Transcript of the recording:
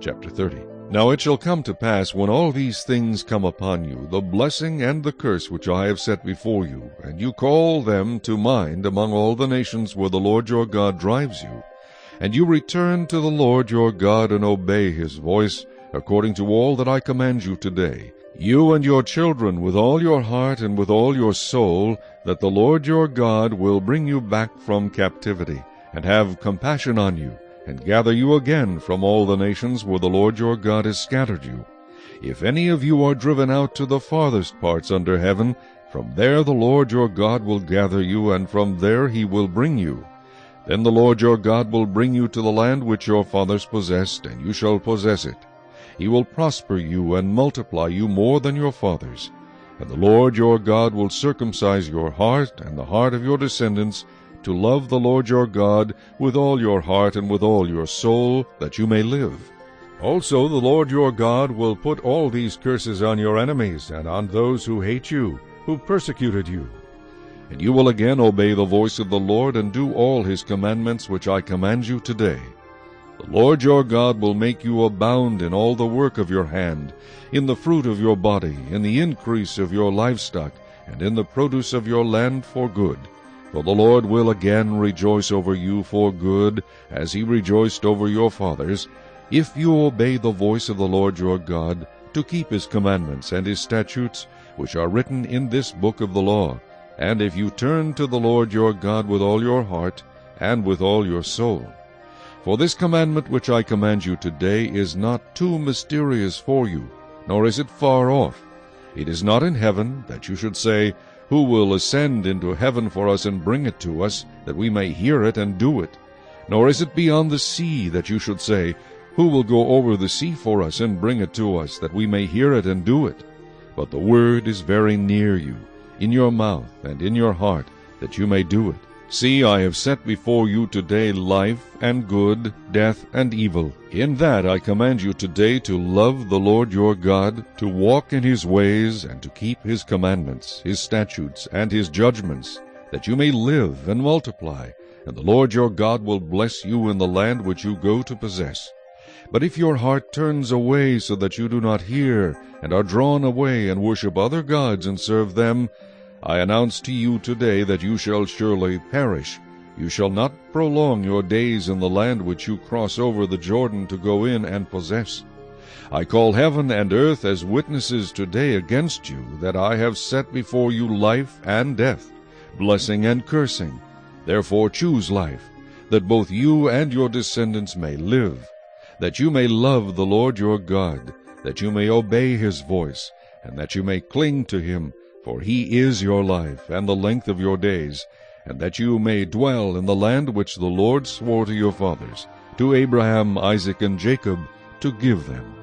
Chapter 30. Now it shall come to pass, when all these things come upon you, the blessing and the curse which I have set before you, and you call them to mind among all the nations where the Lord your God drives you, and you return to the Lord your God and obey his voice, according to all that I command you today, you and your children with all your heart and with all your soul, that the Lord your God will bring you back from captivity, and have compassion on you, and gather you again from all the nations where the Lord your God has scattered you. If any of you are driven out to the farthest parts under heaven, from there the Lord your God will gather you, and from there he will bring you. Then the Lord your God will bring you to the land which your fathers possessed, and you shall possess it. He will prosper you and multiply you more than your fathers. And the Lord your God will circumcise your heart and the heart of your descendants, to love the Lord your God with all your heart and with all your soul, that you may live. Also the Lord your God will put all these curses on your enemies, and on those who hate you, who persecuted you. And you will again obey the voice of the Lord, and do all his commandments which I command you today. The Lord your God will make you abound in all the work of your hand, in the fruit of your body, in the increase of your livestock, and in the produce of your land for good. For the Lord will again rejoice over you for good, as he rejoiced over your fathers, if you obey the voice of the Lord your God, to keep his commandments and his statutes, which are written in this book of the law, and if you turn to the Lord your God with all your heart and with all your soul. For this commandment which I command you today is not too mysterious for you, nor is it far off. It is not in heaven, that you should say, Who will ascend into heaven for us and bring it to us, that we may hear it and do it? Nor is it beyond the sea, that you should say, Who will go over the sea for us and bring it to us, that we may hear it and do it? But the word is very near you, in your mouth and in your heart, that you may do it. See, I have set before you today life and good, death and evil. In that I command you today to love the Lord your God, to walk in his ways, and to keep his commandments, his statutes, and his judgments, that you may live and multiply, and the Lord your God will bless you in the land which you go to possess. But if your heart turns away so that you do not hear, and are drawn away and worship other gods and serve them, I announce to you today that you shall surely perish. You shall not prolong your days in the land which you cross over the Jordan to go in and possess. I call heaven and earth as witnesses today against you, that I have set before you life and death, blessing and cursing. Therefore choose life, that both you and your descendants may live, that you may love the Lord your God, that you may obey his voice, and that you may cling to him, for he is your life and the length of your days, and that you may dwell in the land which the Lord swore to your fathers, to Abraham, Isaac, and Jacob, to give them.